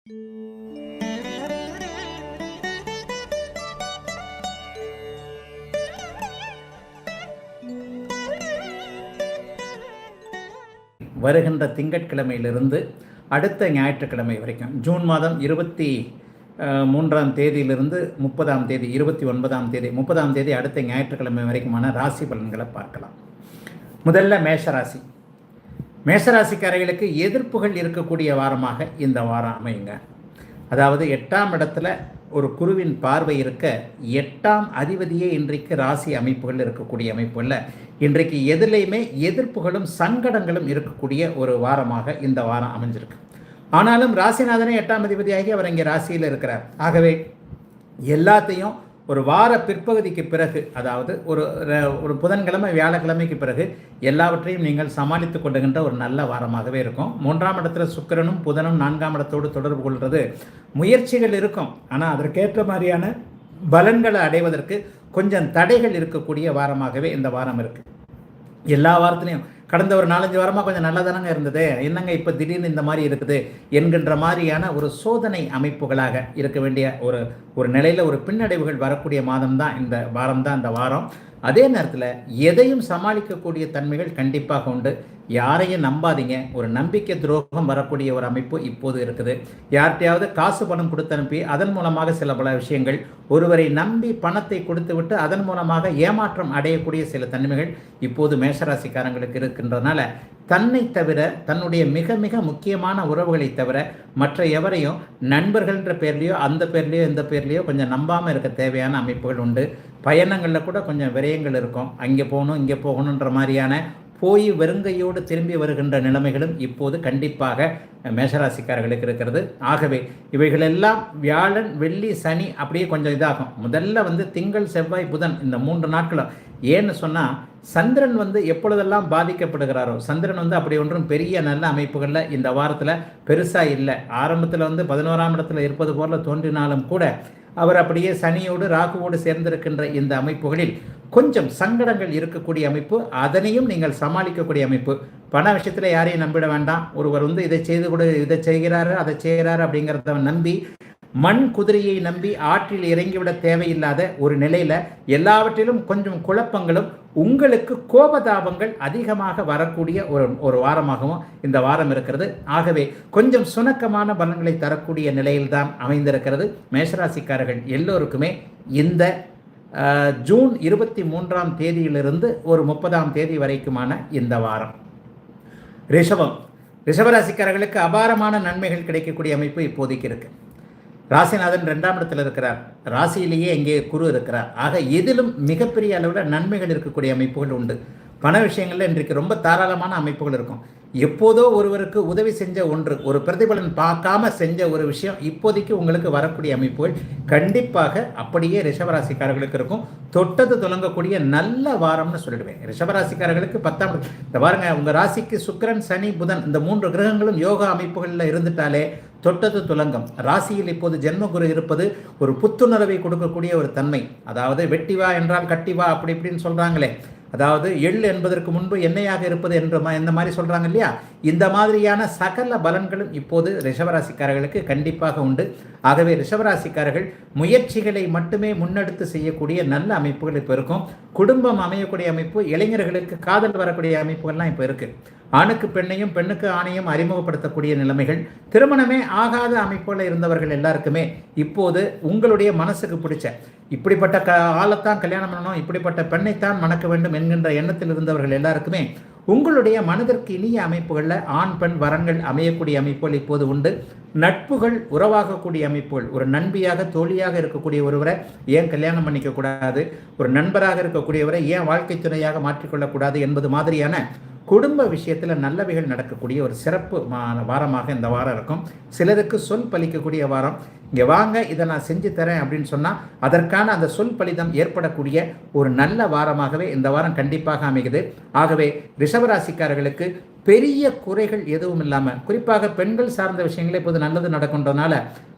வருகின்ற திங்கட்கிழமையிலிருந்து அடுத்த ஞாயிற்றுக்கிழமை வரைக்கும் ஜூன் மாதம் 23ஆம் தேதியிலிருந்து 30ஆம் தேதி 29ஆம் தேதி 30ஆம் தேதி அடுத்த ஞாயிற்றுக்கிழமை வரைக்குமான ராசி பலன்களை பார்க்கலாம். முதல்ல மேஷராசி. மேஷராசிக்காரர்களுக்கு எதிர்ப்புகள் இருக்கக்கூடிய வாரமாக இந்த வாரம் அமையுங்க. அதாவது 8ஆம் இடத்துல ஒரு குருவின் பார்வை இருக்க 8ஆம் அதிபதியே இன்றைக்கு ராசி அமைப்புகள் இருக்கக்கூடிய அமைப்புகளில் இன்றைக்கு எதிலையுமே எதிர்ப்புகளும் சங்கடங்களும் இருக்கக்கூடிய ஒரு வாரமாக இந்த வாரம் அமைஞ்சிருக்கு. ஆனாலும் ராசிநாதனே 8ஆம் அதிபதியாகி அவர் இங்கே ராசியில் இருக்கிறார். ஆகவே எல்லாத்தையும் ஒரு வார பிற்பகுதிக்கு பிறகு, அதாவது ஒரு புதன்கிழமை வியாழக்கிழமைக்கு பிறகு எல்லாவற்றையும் நீங்கள் சமாளித்து கொண்டுகின்ற ஒரு நல்ல வாரமாகவே இருக்கும். 3ஆம் இடத்துல சுக்கிரனும் புதனும் 4ஆம் இடத்தோடு தொடர்பு கொள்வது முயற்சிகள் இருக்கும். ஆனால் அதற்கேற்ற மாதிரியான பலன்களை அடைவதற்கு கொஞ்சம் தடைகள் இருக்கக்கூடிய வாரமாகவே இந்த வாரம் இருக்குது. எல்லா வாரத்துலையும் கடந்த ஒரு 4-5 வாரமாக கொஞ்சம் நல்லா தானங்க இருந்தது, என்னங்க இப்போ திடீர்னு இந்த மாதிரி இருக்குது என்கின்ற மாதிரியான ஒரு சோதனை அமைப்புகளாக இருக்க வேண்டிய ஒரு நிலையில் ஒரு பின்னடைவுகள் வரக்கூடிய மாதம் தான் இந்த வாரம் தான் இந்த வாரம். அதே நேரத்தில் எதையும் சமாளிக்கக்கூடிய தன்மைகள் கண்டிப்பாக உண்டு. யாரையும் நம்பாதீங்க. ஒரு நம்பிக்கை துரோகம் வரக்கூடிய ஒரு அமைப்பு இப்போது இருக்குது. யார்கிட்டையாவது காசு பணம் கொடுத்து அனுப்பி அதன் மூலமாக சில பல விஷயங்கள், ஒருவரை நம்பி பணத்தை கொடுத்து விட்டு அதன் மூலமாக ஏமாற்றம் அடையக்கூடிய சில தன்மைகள் இப்போது மேஷராசிக்காரங்களுக்கு இருக்கின்றதுனால தன்னை தவிர, தன்னுடைய மிக மிக முக்கியமான உறவுகளை தவிர மற்ற எவரையும் நண்பர்கள்ன்ற பேர்லையோ அந்த பேர்லையோ இந்த பேர்லையோ கொஞ்சம் நம்பாமல் இருக்க தேவையான அமைப்புகள் உண்டு. பயணங்களில் கூட கொஞ்சம் விரயங்கள் இருக்கும். அங்கே போகணும் இங்கே போகணுன்ற மாதிரியான போய் வெறுங்கையோடு திரும்பி வருகின்ற நிலைமைகளும் இப்போது கண்டிப்பாக மேஷராசிக்காரர்களுக்கு இருக்கிறது. ஆகவே இவைகளெல்லாம் வியாழன் வெள்ளி சனி அப்படியே கொஞ்சம் இதாகும். முதல்ல திங்கள் செவ்வாய் புதன் இந்த 3 நாட்களும், ஏன்னு சொன்னால் சந்திரன் எப்பொழுதெல்லாம் பாதிக்கப்படுகிறாரோ, சந்திரன் அப்படி ஒன்றும் பெரிய நல்ல அமைப்புகளில் இந்த வாரத்தில் பெருசாக இல்லை. ஆரம்பத்தில் 11ஆம் இடத்துல இருப்பது போல தோன்றினாலும் கூட அவர் அப்படியே சனியோடு ராகுவோடு சேர்ந்திருக்கின்ற இந்த அமைப்புகளில் கொஞ்சம் சங்கடங்கள் இருக்கக்கூடிய அமைப்பு. அதனையும் நீங்கள் சமாளிக்கக்கூடிய அமைப்பு. பண விஷயத்தில் யாரையும் நம்பிட வேண்டாம். ஒருவர் இதை செய்து கொடு, இதை செய்கிறாரு அதை செய்கிறாரு அப்படிங்கிறத நம்பி மண் குதிரையை நம்பி ஆற்றில் இறங்கிவிட தேவையில்லாத ஒரு நிலையில் எல்லாவற்றிலும் கொஞ்சம் குழப்பங்களும் உங்களுக்கு கோபதாபங்கள் அதிகமாக வரக்கூடிய ஒரு வாரமாகவும் இந்த வாரம் இருக்கிறது. ஆகவே கொஞ்சம் சுணக்கமான பலன்களை தரக்கூடிய நிலையில்தான் அமைந்திருக்கிறது. மேஷராசிக்காரர்கள் எல்லோருக்குமே இந்த ஜூன் 23ஆம் தேதியிலிருந்து ஒரு 30ஆம் தேதி வரைக்குமான இந்த வாரம். ரிஷபராசிக்காரர்களுக்கு அபாரமான நன்மைகள் கிடைக்கக்கூடிய அமைப்பு இப்போதைக்கு இருக்கு. ராசிநாதன் 2ஆம் இடத்தில் இருக்கிறார். ராசியிலேயே இங்கே குரு இருக்கிறார். ஆக எதிலும் மிகப்பெரிய அளவில் நன்மைகள் இருக்கக்கூடிய அமைப்புகள் உண்டு. பண விஷயங்களில் இன்றைக்கு ரொம்ப தாராளமான அமைப்புகள் இருக்கும். எப்போதோ ஒருவருக்கு உதவி செஞ்ச ஒன்று, ஒரு பிரதிபலன் பார்க்காம செஞ்ச ஒரு விஷயம் இப்போதைக்கு உங்களுக்கு வரக்கூடிய அமைப்புகள் கண்டிப்பாக அப்படியே ரிஷபராசிக்காரர்களுக்கு இருக்கும். தொட்டது தொடங்கக்கூடிய நல்ல வாரம்னு சொல்லிடுவேன். ரிஷபராசிக்காரர்களுக்கு 10ஆம் இந்த பாருங்க, உங்கள் ராசிக்கு சுக்கிரன் சனி புதன் இந்த 3 கிரகங்களும் யோகா அமைப்புகளில் இருந்துட்டாலே தொட்டது துலங்கம். ராசியில் இப்போது ஜென்மகுரு இருப்பது ஒரு புத்துணர்வை கொடுக்கக்கூடிய ஒரு தன்மை. அதாவது வெட்டிவா என்றால் கட்டிவா அப்படி இப்படின்னு சொல்கிறாங்களே, அதாவது எள் என்பதற்கு முன்பு எண்ணெயாக இருப்பது இந்த மாதிரி சொல்கிறாங்க இல்லையா, இந்த மாதிரியான சகல பலன்களும் இப்போது ரிஷபராசிக்காரர்களுக்கு கண்டிப்பாக உண்டு. ஆகவே ரிஷபராசிக்காரர்கள் முயற்சிகளை மட்டுமே முன்னெடுத்து செய்யக்கூடிய நல்ல அமைப்புகள் இப்போ இருக்கும். குடும்பம் அமையக்கூடிய அமைப்பு, இளைஞர்களுக்கு காதல் வரக்கூடிய அமைப்புகள்லாம் இப்போ இருக்குது. ஆணுக்கு பெண்ணையும் பெண்ணுக்கு ஆணையும் அறிமுகப்படுத்தக்கூடிய நிலைமைகள், திருமணமே ஆகாத அமைப்புகளில் இருந்தவர்கள் எல்லாருக்குமே இப்போது உங்களுடைய மனசுக்கு பிடிச்ச இப்படிப்பட்ட ஆளைத்தான் கல்யாணம் பண்ணணும், இப்படிப்பட்ட பெண்ணைத்தான் மணக்க வேண்டும் என்கின்ற எண்ணத்தில் இருந்தவர்கள் எல்லாருக்குமே உங்களுடைய மனதிற்கு இனிய அமைப்புகளில் ஆண் பெண் வரன்கள் அமையக்கூடிய அமைப்புகள் இப்போது உண்டு. நட்புகள் உறவாகக்கூடிய அமைப்புகள், ஒரு நண்பியாக தோழியாக இருக்கக்கூடிய ஒருவரை ஏன் கல்யாணம் பண்ணிக்கக்கூடாது, ஒரு நண்பராக இருக்கக்கூடியவரை ஏன் வாழ்க்கை துணையாக மாற்றிக்கொள்ளக்கூடாது என்பது மாதிரியான குடும்ப விஷயத்தில் நல்லவைகள் நடக்கக்கூடிய ஒரு சிறப்பு வாரமாக இந்த வாரம் இருக்கும். சிலருக்கு சொல் பலிக்கக்கூடிய வாரம். இங்கே வாங்க இதை நான் செஞ்சு தரேன் அப்படின்னு சொன்னால் அதற்கான அந்த சொல் பலிதம் ஏற்படக்கூடிய ஒரு நல்ல வாரமாகவே இந்த வாரம் கண்டிப்பாக அமைகிறது. ஆகவே ரிஷபராசிக்காரர்களுக்கு பெரிய குறைகள் எதுவும் இல்லாமல், குறிப்பாக பெண்கள் சார்ந்த விஷயங்களே இப்போது நல்லது நடக்கின்றதுனால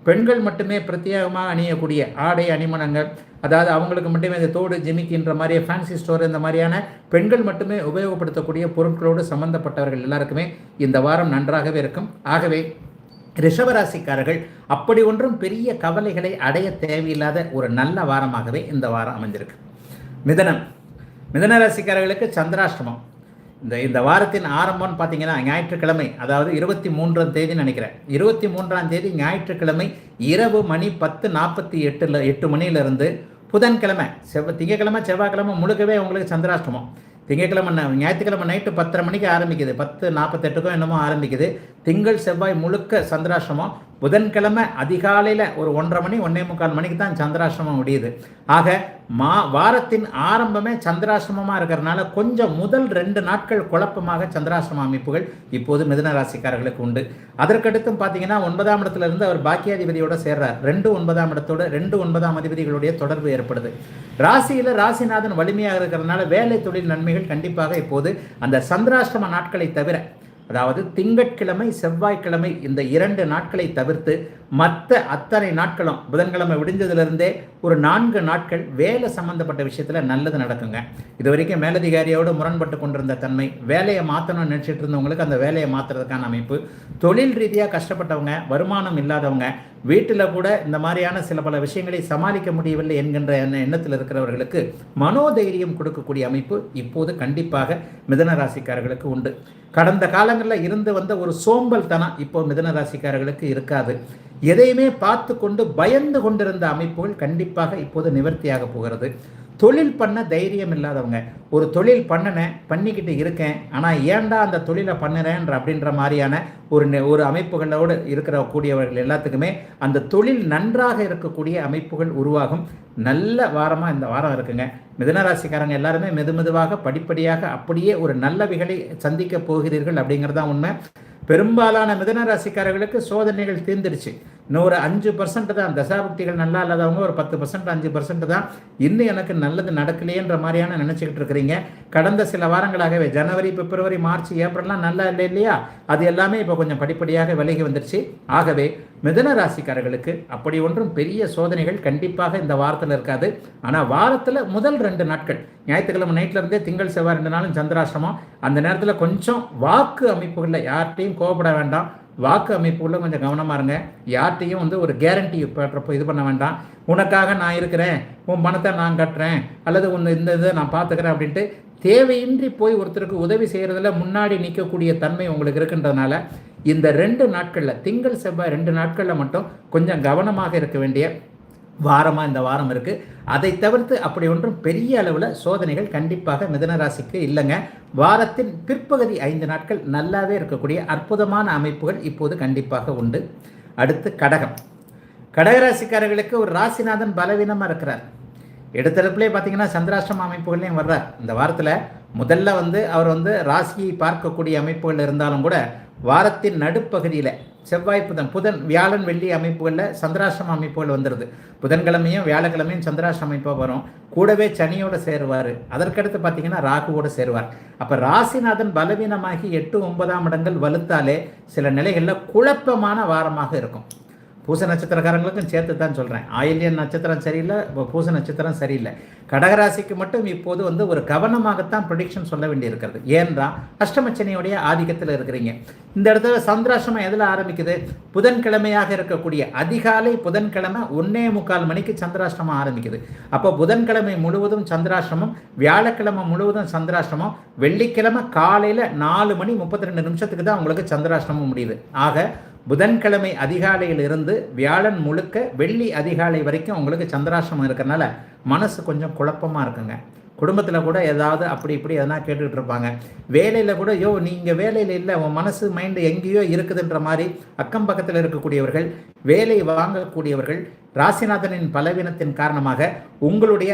பெண்கள் மட்டுமே பிரத்யேகமாக அணியக்கூடிய ஆடை அணிமனங்கள், அதாவது அவங்களுக்கு மட்டுமே இந்த தோடு ஜிமிக்கின்ற மாதிரி ஃபேன்சி ஸ்டோர் இந்த மாதிரியான பெண்கள் மட்டுமே உபயோகப்படுத்தக்கூடிய பொருட்களோடு சம்பந்தப்பட்டவர்கள் எல்லாருக்குமே இந்த வாரம் நன்றாகவே இருக்கும். ஆகவே ரிஷபராசிக்காரர்கள் அப்படி ஒன்றும் பெரிய கவலைகளை அடைய தேவையில்லாத ஒரு நல்ல வாரமாகவே இந்த வாரம் அமைஞ்சிருக்கு. மிதன ராசிக்காரர்களுக்கு சந்திராஷ்டமம். இந்த வாரத்தின் ஆரம்பம்னு பார்த்தீங்கன்னா ஞாயிற்றுக்கிழமை, அதாவது 23ஆம் தேதி நினைக்கிறேன். 23ஆம் தேதி ஞாயிற்றுக்கிழமை இரவு மணி 10:48 மணியிலிருந்து புதன்கிழமை திங்கக்கிழமை செவ்வாய்க்கிழமை முழுக்கவே உங்களுக்கு சந்திராஷ்டமம். ஞாயிற்றுக்கிழமை நைட்டு 10:30 மணிக்கு ஆரம்பிக்குது, 10:48க்கும் என்னமோ ஆரம்பிக்குது. திங்கள் செவ்வாய் முழுக்க சந்திராஷ்டமம். புதன்கிழமை அதிகாலையில் ஒரு 1:30 மணி 1:45 மணிக்கு தான் சந்திராஷ்டமம் முடியுது. ஆக வாரத்தின் ஆரம்பமே சந்திராஷ்டமமாக இருக்கிறதுனால கொஞ்சம் முதல் 2 நாட்கள் குழப்பமாக சந்திராஷ்டம அமைப்புகள் இப்போது மிதுன ராசிக்காரர்களுக்கு உண்டு. அதற்கடுத்தும் பார்த்தீங்கன்னா 9ஆம் இடத்துல இருந்து அவர் பாக்கியாதிபதியோட சேர்றார். 2 9ஆம் இடத்தோட 2 9ஆம் அதிபதிகளுடைய தொடர்பு ஏற்படுது. ராசியில் ராசிநாதன் வலிமையாக இருக்கிறதுனால வேலை தொழில் நன்மைகள் கண்டிப்பாக இப்போது அந்த சந்திராஷ்டம நாட்களை தவிர, அதாவது திங்கட்கிழமை செவ்வாய்க்கிழமை இந்த 2 நாட்களை தவிர்த்து மற்ற அத்தனை நாட்களும் புதன்கிழமை விடிஞ்சதுலேருந்தே ஒரு 4 நாட்கள் வேலை சம்பந்தப்பட்ட விஷயத்தில் நல்லது நடக்குங்க. இது வரைக்கும் மேலதிகாரியோடு முரண்பட்டு கொண்டிருந்த தன்மை, வேலையை மாற்றணும்னு நினச்சிட்டு இருந்தவங்களுக்கு அந்த வேலையை மாற்றுறதுக்கான அமைப்பு, தொழில் ரீதியாக கஷ்டப்பட்டவங்க, வருமானம் இல்லாதவங்க, வீட்டில் கூட இந்த மாதிரியான சில பல விஷயங்களை சமாளிக்க முடியவில்லை என்கின்ற எண்ணத்தில் இருக்கிறவர்களுக்கு மனோதைரியம் கொடுக்கக்கூடிய அமைப்பு இப்போது கண்டிப்பாக மிதுன ராசிக்காரர்களுக்கு உண்டு. கடந்த காலங்களில் இருந்து வந்த ஒரு சோம்பல் தனம் இப்போ மிதுன ராசிக்காரர்களுக்கு இருக்காது. எதையுமே பார்த்து கொண்டு பயந்து கொண்டிருந்த அமைப்புகள் கண்டிப்பாக இப்போது நிவர்த்தியாக போகிறது. தொழில் பண்ண தைரியம் இல்லாதவங்க, ஒரு தொழில் பண்ணிக்கிட்டு இருக்கேன், ஆனால் ஏன்டா அந்த தொழிலை பண்ணுறேன்ற அப்படின்ற மாதிரியான ஒரு அமைப்புகளோடு கூடியவர்கள் எல்லாத்துக்குமே அந்த தொழில் நன்றாக இருக்கக்கூடிய அமைப்புகள் உருவாகும். நல்ல வாரமாக இந்த வாரம் இருக்குங்க. மிதுனராசிக்காரங்க எல்லாருமே மெதுமெதுவாக படிப்படியாக அப்படியே ஒரு நல்லவைகளை சந்திக்க போகிறீர்கள் அப்படிங்கிறதான் உண்மை. பெரும்பாலான மிதுன ராசிக்காரர்களுக்கு சோதனைகள் தீர்ந்துடுச்சு. இன்னும் ஒரு 5% தான் தசாபக்திகள் நல்லா இல்லாதவங்க, ஒரு 10% 5% தான் இன்னும் எனக்கு நல்லது நடக்கலையேன்ற மாதிரியான நினச்சிக்கிட்டு இருக்கிறீங்க. கடந்த சில வாரங்களாகவே ஜனவரி பிப்ரவரி மார்ச் ஏப்ரல்லாம் நல்லா இல்லை இல்லையா, அது எல்லாமே இப்போ கொஞ்சம் படிப்படியாக விலகி வந்துடுச்சு. ஆகவே மிதுன ராசிக்காரர்களுக்கு அப்படி ஒன்றும் பெரிய சோதனைகள் கண்டிப்பாக இந்த வாரத்தில் இருக்காது. ஆனால் வாரத்தில் முதல் 2 நாட்கள் ஞாயிற்றுக்கிழமை நைட்டில் இருந்தே திங்கள் செவ்வாய் 2 நாளும் சந்திராஷ்டமம். அந்த நேரத்தில் கொஞ்சம் வாக்கு அமைப்புகளில் யார்கிட்டையும் கோபப்பட வேண்டாம். வாக்கு அமைப்புகளில் கொஞ்சம் கவனமாக இருங்க. யார்கிட்டையும் ஒரு கேரண்டி பெற்றப்போ இது பண்ண வேண்டாம். உனக்காக நான் இருக்கிறேன், உன் பணத்தை நான் கட்டுறேன், அல்லது இந்த இதை நான் பார்த்துக்கிறேன் அப்படின்ட்டு தேவையின்றி போய் ஒருத்தருக்கு உதவி செய்கிறதுல முன்னாடி நிற்கக்கூடிய தன்மை உங்களுக்கு இருக்குன்றதுனால இந்த 2 நாட்களில் திங்கள் செவ்வாய் 2 நாட்களில் மட்டும் கொஞ்சம் கவனமாக இருக்க வேண்டிய வாரமாக இந்த வாரம் இருக்குது. அதை தவிர்த்து அப்படி ஒன்றும் பெரிய அளவில் சோதனைகள் கண்டிப்பாக மிதுன ராசிக்கு இல்லைங்க. வாரத்தின் பிற்பகுதி 5 நாட்கள் நல்லாவே இருக்கக்கூடிய அற்புதமான அமைப்புகள் இப்போது கண்டிப்பாக உண்டு. அடுத்து கடகராசிக்காரர்களுக்கு ஒரு ராசிநாதன் பலவீனமாக இருக்கிறார். இடத்தரப்புலேயே பார்த்தீங்கன்னா சந்திராஷ்டம அமைப்புகள்லையும் வர்றார். இந்த வாரத்தில் முதல்ல அவர் ராசியை பார்க்கக்கூடிய அமைப்புகள் இருந்தாலும் கூட வாரத்தின் நடுப்பகுதியில் செவ்வாய் புதன் வியாழன் வெள்ளி அமைப்புகளில் சந்திராஷ்டம அமைப்புகள் வந்துடுது. புதன்கிழமையும் வியாழக்கிழமையும் சந்திராஷ்டம அமைப்பாக வரும். கூடவே சனியோடு சேருவார். அதற்கடுத்து பார்த்தீங்கன்னா ராகுவோடு சேருவார். அப்போ ராசிநாதன் பலவீனமாகி 8 9ஆம் இடங்கள் வலுத்தாலே சில நிலைகளில் குழப்பமான வாரமாக இருக்கும். பூச நட்சத்திரக்காரங்களுக்கும் சேர்த்து தான் சொல்கிறேன். ஆயில்யன் நட்சத்திரம் சரியில்லை, பூச நட்சத்திரம் சரியில்லை. கடகராசிக்கு மட்டும் இப்போது ஒரு கவனமாகத்தான் ப்ரெடிக்ஷன் சொல்ல வேண்டியிருக்கிறது. ஏன்றா அஷ்டமச்சனியுடைய ஆதிக்கத்தில் இருக்கிறீங்க. இந்த இடத்துல சந்திராஷ்டமம் எதில் ஆரம்பிக்குது? புதன்கிழமையாக இருக்கக்கூடிய அதிகாலை புதன்கிழமை 1:45 மணிக்கு சந்திராஷ்டமம் ஆரம்பிக்குது. அப்போ புதன்கிழமை முழுவதும் சந்திராஷ்டமம், வியாழக்கிழமை முழுவதும் சந்திராஷ்டமம், வெள்ளிக்கிழமை காலையில் 4:32 தான் உங்களுக்கு சந்திராஷ்டமம் முடியுது. ஆக புதன்கிழமை அதிகாலையில் இருந்து வியாழன் முழுக்க வெள்ளி அதிகாலை வரைக்கும் உங்களுக்கு சந்திராஷ்டமம் இருக்கிறனால மனசு கொஞ்சம் குழப்பமாக இருக்குங்க. குடும்பத்தில் கூட ஏதாவது அப்படி இப்படி எதனா கேட்டுக்கிட்டு இருப்பாங்க. வேலையில் கூட நீங்கள் வேலையில் இல்லை, உன் மனசு மைண்டு எங்கேயோ இருக்குதுன்ற மாதிரி அக்கம் பக்கத்தில் இருக்கக்கூடியவர்கள், வேலை வாங்கக்கூடியவர்கள் ராசிநாதனின் பலவீனத்தின் காரணமாக உங்களுடைய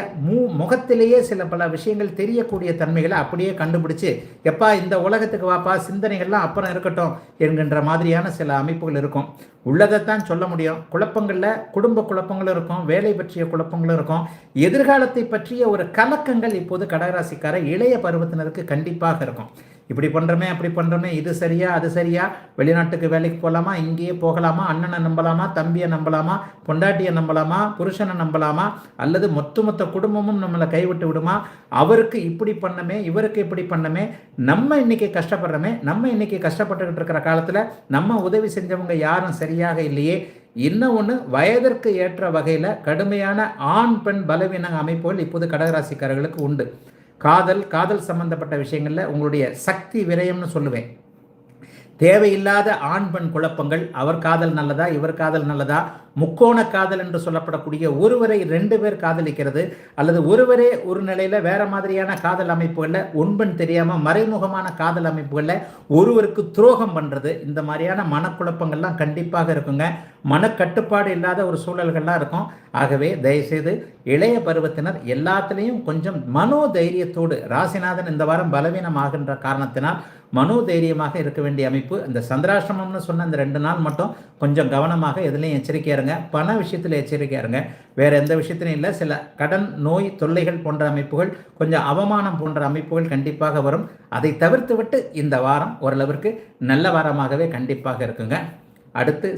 முகத்திலேயே சில பல விஷயங்கள் தெரியக்கூடிய தன்மைகளை அப்படியே கண்டுபிடிச்சு, எப்பா இந்த உலகத்துக்கு வாப்பா, சிந்தனைகள்லாம் அப்புறம் இருக்கட்டும் என்கின்ற மாதிரியான சில அமைப்புகள் இருக்கும். உள்ளதைத்தான் சொல்ல முடியும். குழப்பங்களில் குடும்ப குழப்பங்களும் இருக்கும், வேலை பற்றிய குழப்பங்களும் இருக்கும், எதிர்காலத்தை பற்றிய ஒரு கலக்கங்கள் இப்போது கடகராசிக்கார இளைய பருவத்தினருக்கு கண்டிப்பாக இருக்கும். இப்படி பண்ணுறமே அப்படி பண்ணுறமே, இது சரியா அது சரியா, வெளிநாட்டுக்கு வேலைக்கு போகலாமா, இங்கேயே போகலாமா, அண்ணனை நம்பலாமா, தம்பியை நம்பலாமா, பொண்டாட்டியை நம்பலாமா, புருஷனை நம்பலாமா, அல்லது மொத்த குடும்பமும் நம்மளை கைவிட்டு விடுமா, அவருக்கு இப்படி பண்ணமே இவருக்கு இப்படி பண்ணமே, நம்ம இன்னைக்கு கஷ்டப்படுறோமே, நம்ம இன்னைக்கு கஷ்டப்பட்டுக்கிட்டு இருக்கிற காலத்தில் நம்ம உதவி செஞ்சவங்க யாரும் சரியாக இல்லையே. இன்னும் ஒன்று, வயதிற்கு ஏற்ற வகையில் கடுமையான ஆண் பெண் பலவீன அமைப்புகள் இப்போது கடகராசிக்காரர்களுக்கு உண்டு. காதல் சம்பந்தப்பட்ட விஷயங்களில் உங்களுடைய சக்தி விரயம்னு சொல்லுவேன். தேவையில்லாத ஆண் பெண் குழப்பங்கள், அவர் காதல் நல்லதா இவர் காதல் நல்லதா, முக்கோண காதல் என்று சொல்லப்படக்கூடிய ஒருவரை 2 பேர் காதலிக்கிறது, அல்லது ஒருவரே ஒரு நிலையில் வேற மாதிரியான காதல் அமைப்புகளில் ஒன்பன் தெரியாமல் மறைமுகமான காதல் அமைப்புகளில் ஒருவருக்கு துரோகம் பண்ணுறது, இந்த மாதிரியான மனக்குழப்பங்கள்லாம் கண்டிப்பாக இருக்குங்க. மனக்கட்டுப்பாடு இல்லாத ஒரு சூழல்கள்லாம் இருக்கும். ஆகவே தயவுசெய்து இளைய பருவத்தினர் எல்லாத்துலேயும் கொஞ்சம் மனோதைரியத்தோடு, ராசிநாதன் இந்த வாரம் பலவீனம் ஆகின்ற காரணத்தினால் மனோதைரியமாக இருக்க வேண்டிய அமைப்பு. இந்த சந்திராஷ்டிரமம்னு சொன்ன அந்த 2 நாள் மட்டும் கொஞ்சம் கவனமாக எதுலையும் எச்சரிக்கையாக இருங்க. பண விஷயத்தில் எச்சரிக்கையாக இருங்க, வேறு எந்த விஷயத்திலும் இல்லை. சில கடன் நோய் தொல்லைகள் போன்ற அமைப்புகள், கொஞ்சம் அவமானம் போன்ற அமைப்புகள் கண்டிப்பாக வரும். அதை தவிர்த்து விட்டு இந்த வாரம் ஓரளவிற்கு நல்ல வாரமாகவே கண்டிப்பாக இருக்குங்க. அடுத்து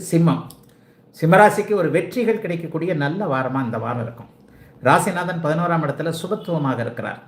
சிம்மராசிக்கு ஒரு வெற்றிகள் கிடைக்கக்கூடிய நல்ல வாரமாக இந்த வாரம் இருக்கும். ராசிநாதன் 11ஆம் இடத்துல சுபத்துவமாக இருக்கிறார்.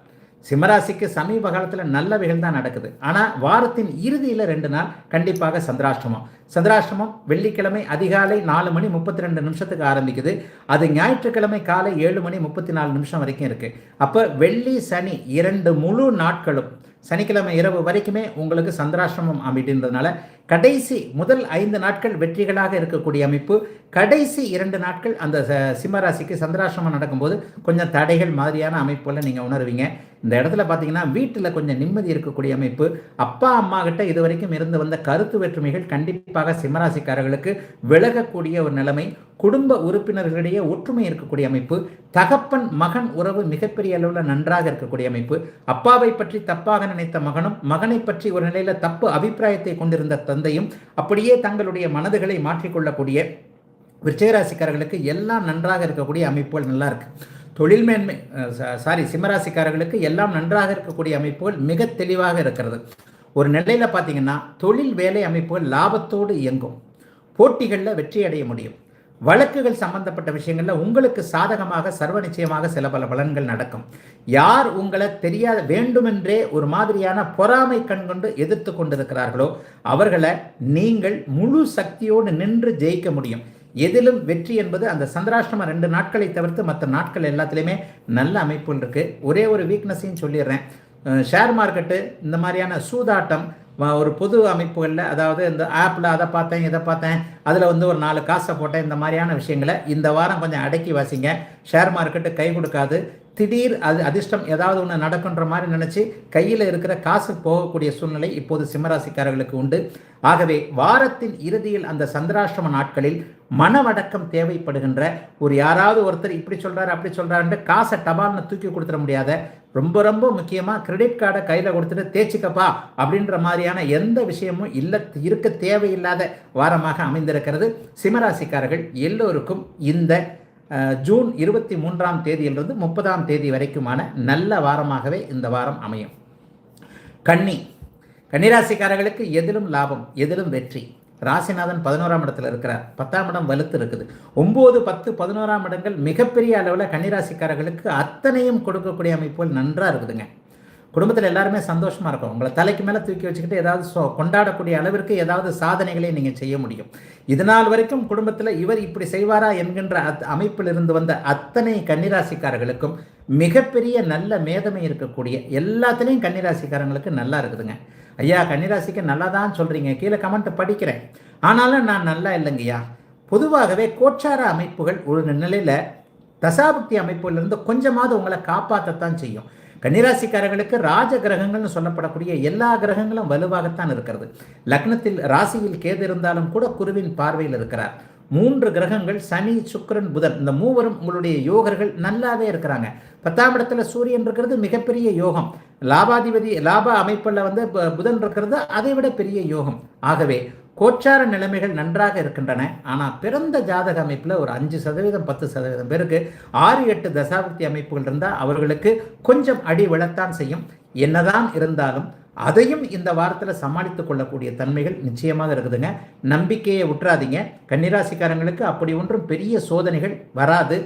சிம்மராசிக்கு சமீப காலத்தில் நல்லவைகள் தான் நடக்குது. ஆனால் வாரத்தின் இறுதியில் 2 நாள் கண்டிப்பாக சந்திராஷ்டமம் வெள்ளிக்கிழமை அதிகாலை 4:32 ஆரம்பிக்குது. அது ஞாயிற்றுக்கிழமை காலை 7:34 வரைக்கும் இருக்குது. அப்போ வெள்ளி சனி 2 முழு நாட்களும், சனிக்கிழமை இரவு வரைக்குமே உங்களுக்கு சந்திராஷ்டிரமம் அப்படின்றதுனால கடைசி முதல் 5 நாட்கள் வெற்றிகளாக இருக்கக்கூடிய அமைப்பு. கடைசி 2 நாட்கள் அந்த சிம்மராசிக்கு சந்திராஷ்டிரமம் நடக்கும்போது கொஞ்சம் தடைகள் மாதிரியான அமைப்புகளை நீங்கள் உணர்வீங்க. இந்த இடத்துல பார்த்தீங்கன்னா வீட்டில் கொஞ்சம் நிம்மதி இருக்கக்கூடிய அமைப்பு. அப்பா அம்மா கிட்ட இது வரைக்கும் இருந்து வந்த கருத்து வேற்றுமைகள் கண்டிப்பாக சிம்மராசிக்காரர்களுக்கு விலகக்கூடிய ஒரு நிலைமை. குடும்ப உறுப்பினர்களிடையே ஒற்றுமை இருக்கக்கூடிய அமைப்பு. தகப்பன் மகன் உறவு மிகப்பெரிய அளவில் நன்றாக இருக்கக்கூடிய அமைப்பு. அப்பாவை பற்றி தப்பாக நினைத்த மகனும், மகனை பற்றி ஒரு நிலையில் தப்பு அபிப்பிராயத்தை கொண்டிருந்த தந்தையும் அப்படியே தங்களுடைய மனதுகளை மாற்றிக்கொள்ளக்கூடிய விருச்சிகராசிக்காரர்களுக்கு எல்லாம் நன்றாக இருக்கக்கூடிய அமைப்புகள் நல்லா இருக்கு. தொழில் மேன்மை சிம்மராசிக்காரர்களுக்கு எல்லாம் நன்றாக இருக்கக்கூடிய அமைப்புகள் மிக தெளிவாக இருக்கிறது. ஒரு நிலையில் பார்த்தீங்கன்னா தொழில் வேலை அமைப்புகள் லாபத்தோடு இயங்கும். போட்டிகளில் வெற்றி அடைய முடியும். வழக்குகள் சம்பந்தப்பட்ட விஷயங்களில் உங்களுக்கு சாதகமாக சர்வ நிச்சயமாக சில பல பலன்கள் நடக்கும். யார் உங்களை தெரியாத வேண்டுமென்றே ஒரு மாதிரியான பொறாமை கண் கொண்டு எதிர்த்து கொண்டிருக்கிறார்களோ அவர்களை நீங்கள் முழு சக்தியோடு நின்று ஜெயிக்க முடியும். எதிலும் வெற்றி என்பது அந்த சந்திராஷ்டிரம 2 நாட்களை தவிர்த்து மற்ற நாட்கள் எல்லாத்துலேயுமே நல்ல அமைப்புகள் இருக்குது. ஒரே ஒரு வீக்னஸையும் சொல்லிடுறேன். ஷேர் மார்க்கெட்டு, இந்த மாதிரியான சூதாட்டம், ஒரு பொது அமைப்புகளில், அதாவது இந்த ஆப்பில் அதை பார்த்தேன் இதை பார்த்தேன், அதில் ஒரு 4 காசை போட்டேன், இந்த மாதிரியான விஷயங்களை இந்த வாரம் கொஞ்சம் அடக்கி வாசிங்க. ஷேர் மார்க்கெட்டு கை கொடுக்காது. திடீர் அதிர்ஷ்டம் ஏதாவது ஒன்று நடக்குன்ற மாதிரி நினச்சி கையில் இருக்கிற காசு போகக்கூடிய சூழ்நிலை இப்போது சிம்மராசிக்காரர்களுக்கு உண்டு. ஆகவே வாரத்தின் இறுதியில் அந்த சந்திராஷ்டிரம நாட்களில் மனவடக்கம் தேவைப்படுகின்ற ஒரு யாராவது ஒருத்தர் இப்படி சொல்கிறாரு அப்படி சொல்கிறாருன்ட்டு காசை டபால்னு தூக்கி கொடுத்துட முடியாத, ரொம்ப ரொம்ப முக்கியமாக கிரெடிட் கார்டை கையில் கொடுத்துட்டு தேய்ச்சிக்கப்பா அப்படின்ற மாதிரியான எந்த விஷயமும் இருக்க தேவையில்லாத வாரமாக அமைந்திருக்கிறது. சிம்மராசிக்காரர்கள் எல்லோருக்கும் இந்த ஜூன் 23ஆம் தேதியிலிருந்து 30ஆம் தேதி வரைக்குமான நல்ல வாரமாகவே இந்த வாரம் அமையும். கன்னிராசிக்காரர்களுக்கு எதிலும் லாபம், எதிலும் வெற்றி. ராசிநாதன் 11ஆம் இடத்துல இருக்கிறார். 10ஆம் இடம் வலுத்து இருக்குது. 9, 10, 11ஆம் இடங்கள் மிகப்பெரிய அளவில் கன்னிராசிக்காரர்களுக்கு அத்தனையும் கொடுக்கக்கூடிய அமைப்புகள் நன்றாக இருக்குதுங்க. குடும்பத்தில் எல்லாருமே சந்தோஷமாக இருக்கும். உங்களை தலைக்கு மேலே தூக்கி வச்சுக்கிட்டு ஏதாவது கொண்டாடக்கூடிய அளவிற்கு ஏதாவது சாதனைகளை நீங்கள் செய்ய முடியும். இதனால் வரைக்கும் குடும்பத்தில் இவர் இப்படி செய்வாரா என்கின்ற அமைப்பில் இருந்து வந்த அத்தனை கன்னிராசிக்காரர்களுக்கும் மிகப்பெரிய நல்ல மேதமை இருக்கக்கூடிய எல்லாத்துலேயும் கன்னிராசிக்காரங்களுக்கு நல்லா இருக்குதுங்க. ஐயா கன்னிராசிக்கு நல்லா தான் சொல்கிறீங்க, கீழே கமெண்ட் படிக்கிறேன், ஆனாலும் நான் நல்லா இல்லைங்கய்யா. பொதுவாகவே கோச்சார அமைப்புகள் ஒரு நிலையில் தசாபக்தி அமைப்புகளிலிருந்து கொஞ்சமாவது உங்களை காப்பாற்றத்தான் செய்யும். கன்னிராசிக்காரர்களுக்கு ராஜ கிரகங்கள்னு சொல்லப்படக்கூடிய எல்லா கிரகங்களும் வலுவாகத்தான் இருக்கிறது. லக்னத்தில் ராசியில் கேது இருந்தாலும் கூட குருவின் பார்வையில் இருக்கிறார். 3 கிரகங்கள் சனி, சுக்கிரன், புதன், இந்த மூவரும் உங்களுடைய யோகர்கள் நல்லாவே இருக்கிறாங்க. 10ஆம் இடத்துல சூரியன் இருக்கிறது மிகப்பெரிய யோகம். லாப அமைப்பில் புதன் இருக்கிறது அதை விட பெரிய யோகம். ஆகவே கோச்சார நிலைமைகள் நன்றாக இருக்கின்றன. ஆனால் பிறந்த ஜாதக அமைப்பில் ஒரு 5%, 10% பேருக்கு 6, 8 தசாபக்தி அமைப்புகள் இருந்தால் அவர்களுக்கு கொஞ்சம் அடி விழத்தான் செய்யும். என்னதான் இருந்தாலும் அதையும் இந்த வாரத்தில் சமாளித்து கொள்ளக்கூடிய தன்மைகள் நிச்சயமாக இருக்குதுங்க. நம்பிக்கையை விட்டுறாதீங்க. கன்னிராசிக்காரங்களுக்கு அப்படி ஒன்றும் பெரிய சோதனைகள் வராது.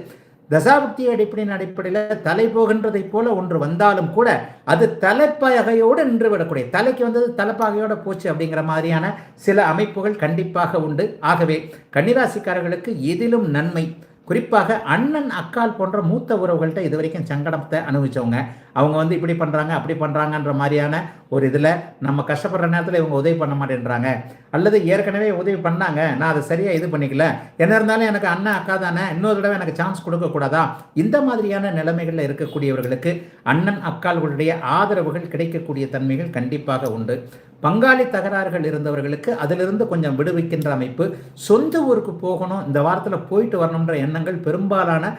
தசாபுக்தி அடிப்படையில் தலை போகின்றதை போல ஒன்று வந்தாலும் கூட அது தலைப்பகையோடு நின்று விடக்கூடிய, தலைக்கு வந்தது தலைப்பகையோடு போச்சு அப்படிங்கிற மாதிரியான சில அமைப்புகள் கண்டிப்பாக உண்டு. ஆகவே கன்னிராசிக்காரர்களுக்கு எதிலும் நன்மை. குறிப்பாக அண்ணன் அக்கால் போன்ற மூத்த உறவுகள்கிட்ட இது வரைக்கும் சங்கடத்தை அனுபவிச்சவங்க, அவங்க இப்படி பண்ணுறாங்க அப்படி பண்ணுறாங்கன்ற மாதிரியான ஒரு இதில் நம்ம கஷ்டப்படுற நேரத்தில் இவங்க உதவி பண்ண மாட்டேன்றாங்க, அல்லது ஏற்கனவே உதவி பண்ணாங்க நான் அதை சரியாக இது பண்ணிக்கல, என்ன இருந்தாலும் எனக்கு அண்ணன் அக்கா தானே, இன்னொரு தடவை எனக்கு சான்ஸ் கொடுக்கக்கூடாதா, இந்த மாதிரியான நிலைமைகளில் இருக்கக்கூடியவர்களுக்கு அண்ணன் அக்கால்களுடைய ஆதரவுகள் கிடைக்கக்கூடிய தன்மைகள் கண்டிப்பாக உண்டு. பங்காளி தகராறுகள் இருந்தவர்களுக்கு அதிலிருந்து கொஞ்சம் விடுவிக்கின்ற அமைப்பு. சொந்த ஊருக்கு போகணும், இந்த வாரத்தில் போயிட்டு வரணுன்ற எண்ணங்கள் பெரும்பாலான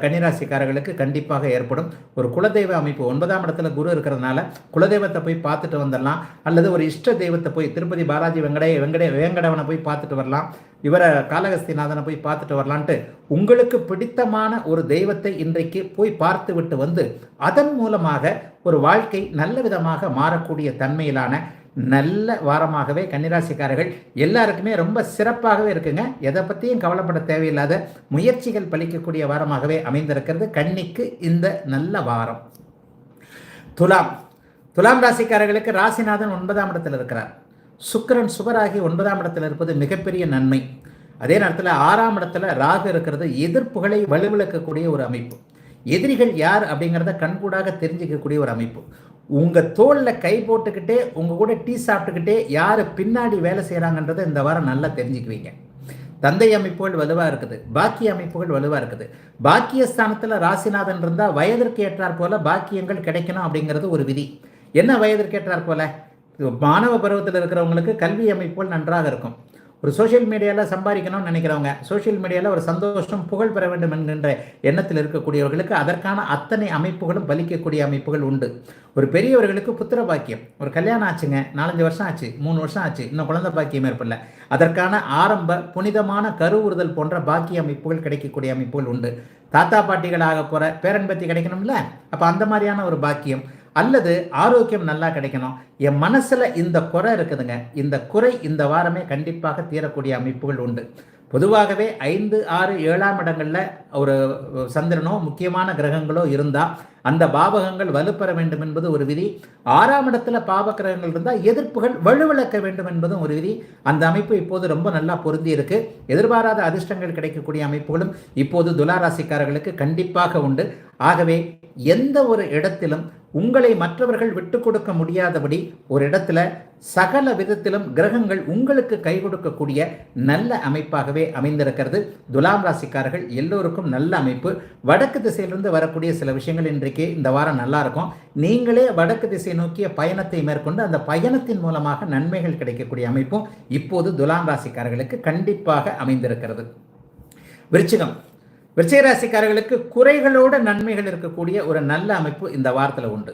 கன்னிராசிக்காரர்களுக்கு கண்டிப்பாக ஏற்படும். ஒரு குலதெய்வ அமைப்பு 9ஆம் இடத்துல குரு இருக்கிறதுனால குலதெய்வத்தை போய் பார்த்துட்டு வந்துடலாம், அல்லது ஒரு இஷ்ட தெய்வத்தை போய் திருப்பதி பாலாஜி வேங்கடவனை போய் பார்த்துட்டு வரலாம், இவரை காளகஸ்திநாதனை போய் பார்த்துட்டு வரலான்ட்டு உங்களுக்கு பிடித்தமான ஒரு தெய்வத்தை இன்றைக்கு போய் பார்த்து விட்டு வந்து அதன் மூலமாக ஒரு வாழ்க்கை நல்ல விதமாக மாறக்கூடிய தன்மையிலான நல்ல வாரமாகவே கன்னிராசிக்காரர்கள் எல்லாருக்குமே ரொம்ப சிறப்பாகவே இருக்குங்க. எதை பற்றியும் கவலைப்பட தேவையில்லாத முயற்சிகள் பலிக்கக்கூடிய வாரமாகவே அமைந்திருக்கிறது கன்னிக்கு இந்த நல்ல வாரம். துலாம் ராசிக்காரர்களுக்கு ராசிநாதன் 9ஆம் இடத்தில் இருக்கிறார். சுக்கிரன் சுபராகி 9ஆம் இடத்தில் இருப்பது மிகப்பெரிய நன்மை. அதே நேரத்தில் 6ஆம் இடத்துல ராகு இருக்கிறது எதிர்ப்புகளை வலுவிழக்கக்கூடிய ஒரு அமைப்பு. எதிரிகள் யார் அப்படிங்கிறத கண்கூடாக தெரிஞ்சிக்கக்கூடிய ஒரு அமைப்பு. உங்கள் தோளில் கை போட்டுக்கிட்டே உங்கள் கூட டீ சாப்பிட்டுக்கிட்டே யார் பின்னாடி வேலை செய்கிறாங்கன்றதை இந்த வாரம் நல்லா தெரிஞ்சுக்குவீங்க. தந்தை அமைப்புகள் வலுவாக இருக்குது, பாக்கிய அமைப்புகள் வலுவாக இருக்குது. பாக்கியஸ்தானத்தில் ராசிநாதன் இருந்தால் வயதிற்கு ஏற்றார் போல பாக்கியங்கள் கிடைக்கணும் அப்படிங்கிறது ஒரு விதி. என்ன வயதிற்கு ஏற்றார் போல? மாணவ பருவத்தில் இருக்கிறவங்களுக்கு கல்வி அமைப்புகள் நன்றாக இருக்கும். ஒரு சோஷியல் மீடியாவில் சம்பாதிக்கணும்னு நினைக்கிறவங்க, சோஷியல் மீடியாவில் ஒரு சந்தோஷம் புகழ் பெற வேண்டும் என்கின்ற எண்ணத்தில் இருக்கக்கூடியவர்களுக்கு அதற்கான அத்தனை அமைப்புகளும் பலிக்கக்கூடிய அமைப்புகள் உண்டு. ஒரு பெரியவர்களுக்கு புத்திர பாக்கியம், ஒரு கல்யாணம் ஆச்சுங்க, 4-5 வருஷம் ஆச்சு, 3 வருஷம் ஆச்சு, இன்னும் குழந்தை பாக்கியம் ஏற்படல, அதற்கான ஆரம்ப புனிதமான கருவுறுதல் போன்ற பாக்கிய அமைப்புகள் கிடைக்கக்கூடிய அமைப்புகள் உண்டு. தாத்தா பாட்டிகளாக போகிற பேரன்பத்தி கிடைக்கணும்ல, அப்போ அந்த மாதிரியான ஒரு பாக்கியம், அல்லது ஆரோக்கியம் நல்லா கிடைக்கணும். என் மனசில் இந்த குறை இருக்குதுங்க, இந்த குறை இந்த வாரமே கண்டிப்பாக தீரக்கூடிய அமைப்புகள் உண்டு. பொதுவாகவே 5, 6, 7ஆம் இடங்களில் ஒரு சந்திரனோ முக்கியமான கிரகங்களோ இருந்தால் அந்த பாவகங்கள் வலுப்பெற வேண்டும் என்பது ஒரு விதி. 6ஆம் இடத்துல பாவ கிரகங்கள் இருந்தால் எதிர்ப்புகள் வலுவிழக்க வேண்டும் என்பதும் ஒரு விதி. அந்த அமைப்பு இப்போது ரொம்ப நல்லா பொருந்தி இருக்கு. எதிர்பாராத அதிர்ஷ்டங்கள் கிடைக்கக்கூடிய அமைப்புகளும் இப்போது துளாராசிக்காரர்களுக்கு கண்டிப்பாக உண்டு. ஆகவே எந்த ஒரு இடத்திலும் உங்களை மற்றவர்கள் விட்டு கொடுக்க முடியாதபடி ஒரு இடத்துல சகல விதத்திலும் கிரகங்கள் உங்களுக்கு கை கொடுக்கக்கூடிய நல்ல அமைப்பாகவே அமைந்திருக்கிறது. துலாம் ராசிக்காரர்கள் எல்லோருக்கும் நல்ல அமைப்பு. வடக்கு திசையிலிருந்து வரக்கூடிய சில விஷயங்கள் இன்றைக்கு இந்த வாரம் நல்லா இருக்கும். நீங்களே வடக்கு திசை நோக்கிய பயணத்தை மேற்கொண்டு அந்த பயணத்தின் மூலமாக நன்மைகள் கிடைக்கக்கூடிய அமைப்பும் இப்போது துலாம் ராசிக்காரர்களுக்கு கண்டிப்பாக அமைந்திருக்கிறது. விருச்சிக ராசிக்காரர்களுக்கு குறைகளோட நன்மைகள் இருக்கக்கூடிய ஒரு நல்ல அமைப்பு இந்த வாரத்தில் உண்டு.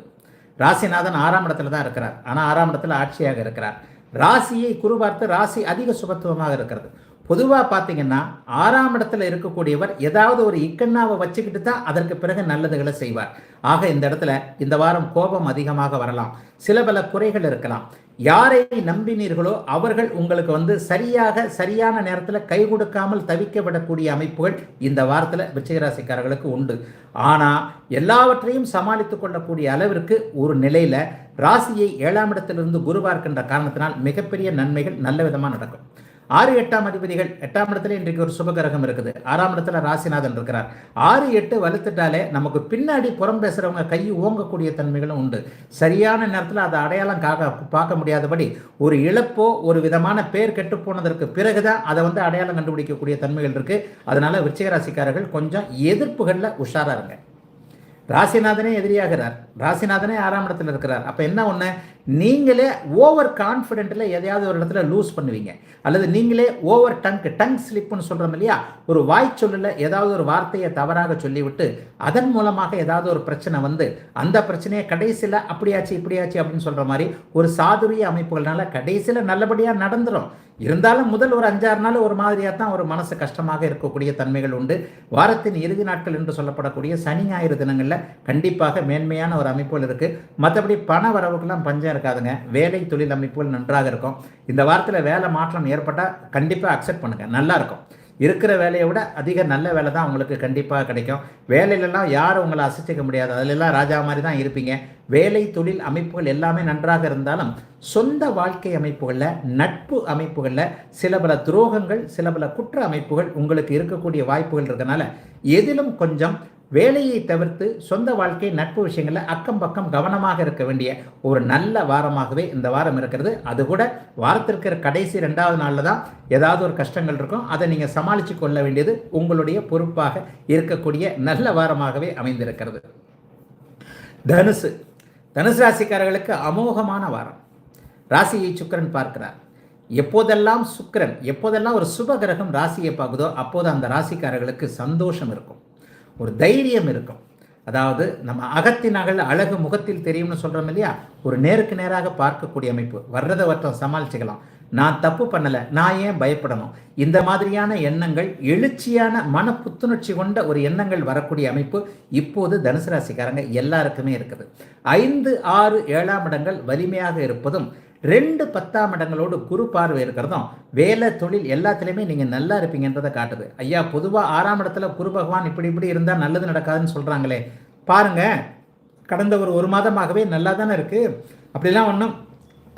ராசிநாதன் 6ஆம் இடத்துல தான் இருக்கிறார், ஆனால் 6ஆம் இடத்துல ஆட்சியாக இருக்கிறார். ராசியை குரு பார்த்து ராசி அதிக சுபத்துவமாக இருக்கிறது. பொதுவாக பார்த்தீங்கன்னா 6ஆம் இடத்துல இருக்கக்கூடியவர் ஏதாவது ஒரு இக்கண்ணாவை வச்சுக்கிட்டு தான் அதற்கு பிறகு நல்லதுகளை செய்வார். ஆக இந்த இடத்துல இந்த வாரம் கோபம் அதிகமாக வரலாம், சில பல குறைகள் இருக்கலாம். யாரை நம்பினீர்களோ அவர்கள் உங்களுக்கு சரியான நேரத்தில் கை கொடுக்காமல் தவிக்க விடக்கூடிய அமைப்புகள் இந்த வாரத்தில் விருச்சிகராசிக்காரர்களுக்கு உண்டு. ஆனால் எல்லாவற்றையும் சமாளித்து கொள்ளக்கூடிய அளவிற்கு ஒரு நிலையில் ராசியை 7ஆம் இடத்திலிருந்து குரு பார்க்கின்ற காரணத்தினால் மிகப்பெரிய நன்மைகள் நல்ல விதமாக நடக்கும். 6, 8ஆம் அதிபதிகள் 8ஆம் இடத்துல இன்றைக்கு ஒரு சுபகிரகம் இருக்குது, 6ஆம் இடத்துல ராசிநாதன் இருக்கிறார். 6, 8 வலுத்துட்டாலே நமக்கு பின்னாடி புறம் பேசுறவங்க கை ஓங்கக்கூடிய தன்மைகளும் உண்டு. சரியான நேரத்தில் அதை அடையாளம் பார்க்க முடியாதபடி ஒரு இழப்போ ஒரு விதமான பேர் கெட்டு போனதற்கு பிறகுதான் அதை அடையாளம் கண்டுபிடிக்கக்கூடிய தன்மைகள் இருக்கு. அதனால விருச்சிக ராசிக்காரர்கள் கொஞ்சம் எதிர்ப்புகளில் உஷாரா இருங்க. ராசிநாதனே எதிரியாகிறார், ராசிநாதனே 6ஆம் இடத்துல இருக்கிறார். அப்போ என்ன ஒன்று, நீங்களே ஓவர் கான்ஃபிடென்ட்டில் எதையாவது ஒரு இடத்துல லூஸ் பண்ணுவீங்க, அல்லது நீங்களே ஓவர் டங் ஸ்லிப்னு சொல்கிறோம் இல்லையா, ஒரு வாய் சொல்லல ஏதாவது ஒரு வார்த்தையை தவறாக சொல்லிவிட்டு அதன் மூலமாக ஏதாவது ஒரு பிரச்சனை அந்த பிரச்சனையை கடைசியில் அப்படியாச்சு இப்படியாச்சு அப்படின்னு சொல்கிற மாதிரி ஒரு சாதுரிய அமைப்புகள்னால கடைசியில் நல்லபடியாக நடந்துடும். இருந்தாலும் முதல் ஒரு 5-6 நாள் ஒரு மாதிரியாக தான் ஒரு மனசு கஷ்டமாக இருக்கக்கூடிய தன்மைகள் உண்டு. வாரத்தின் இறுதி நாட்கள் என்று சொல்லப்படக்கூடிய சனி ஞாயிறு தினங்களில் கண்டிப்பாக மேன்மையான ஒரு அமைப்புகள் இருக்குது. மற்றபடி பண வரவுக்கெல்லாம் பஞ்சம் இருக்காதுங்க. வேலை தொழில் அமைப்புகள் நன்றாக இருக்கும். இந்த வாரத்தில் வேலை மாற்றம் ஏற்பட்டால் கண்டிப்பாக அக்செப்ட் பண்ணுங்கள், நல்லாயிருக்கும். இருக்கிற வேலையை விட அதிக நல்ல வேலை தான் உங்களுக்கு கண்டிப்பாக கிடைக்கும். வேலையிலலாம் யாரும் உங்களை அசைச்சிக்க முடியாது, அதிலெல்லாம் ராஜா மாதிரி தான் இருப்பீங்க. வேலை தொழில் அமைப்புகள் எல்லாமே நன்றாக இருந்தாலும் சொந்த வாழ்க்கை அமைப்புகளில், நட்பு அமைப்புகளில் சில பல துரோகங்கள், சில பல குற்ற அமைப்புகள் உங்களுக்கு இருக்கக்கூடிய வாய்ப்புகள் இருக்கனால எதிலும் கொஞ்சம் வேலையை தவிர்த்து சொந்த வாழ்க்கை, நட்பு விஷயங்களில் அக்கம் பக்கம் கவனமாக இருக்க வேண்டிய ஒரு நல்ல வாரமாகவே இந்த வாரம் இருக்கிறது. அது கூட வாரத்திற்கு கடைசி 2வது நாளில் தான் ஏதாவது ஒரு கஷ்டங்கள் இருக்கும். அதை நீங்கள் சமாளித்து கொள்ள வேண்டியது உங்களுடைய பொறுப்பாக இருக்கக்கூடிய நல்ல வாரமாகவே அமைந்திருக்கிறது. தனுசு ராசிக்காரர்களுக்கு அமோகமான வாரம். ராசியை சுக்கிரன் பார்க்கிறார். எப்போதெல்லாம் ஒரு சுப கிரகம் ராசியை பார்க்குதோ அப்போது அந்த ராசிக்காரர்களுக்கு சந்தோஷம் இருக்கும், ஒரு தைரியம் இருக்கும். அதாவது நம்ம அகத்தின் அழகு முகத்தில் தெரியும்னு சொல்கிறோம் இல்லையா, ஒரு நேருக்கு நேராக பார்க்கக்கூடிய அமைப்பு. வர்றதை வட்டம் சமாளிச்சுக்கலாம், நான் தப்பு பண்ணலை, நான் ஏன் பயப்படணும், இந்த மாதிரியான எண்ணங்கள், எழுச்சியான மன புத்துணர்ச்சி கொண்ட ஒரு எண்ணங்கள் வரக்கூடிய அமைப்பு இப்போது தனுசு ராசிக்காரங்க எல்லாருக்குமே இருக்குது. 5, 6, 7ஆம் இடங்கள் வலிமையாக இருப்பதும் 2, 10ஆம் இடங்களோடு குரு பார்வை இருக்கிறதும் வேலை தொழில் எல்லாத்துலேயுமே நீங்கள் நல்லா இருப்பீங்கன்றதை காட்டுது. ஐயா, பொதுவாக 6ஆம் இடத்துல குரு பகவான் இப்படி இருந்தால் நல்லது நடக்காதுன்னு சொல்கிறாங்களே, பாருங்கள், கடந்த ஒரு மாதமாகவே நல்லா தானே இருக்குது. அப்படிலாம் ஒன்றும்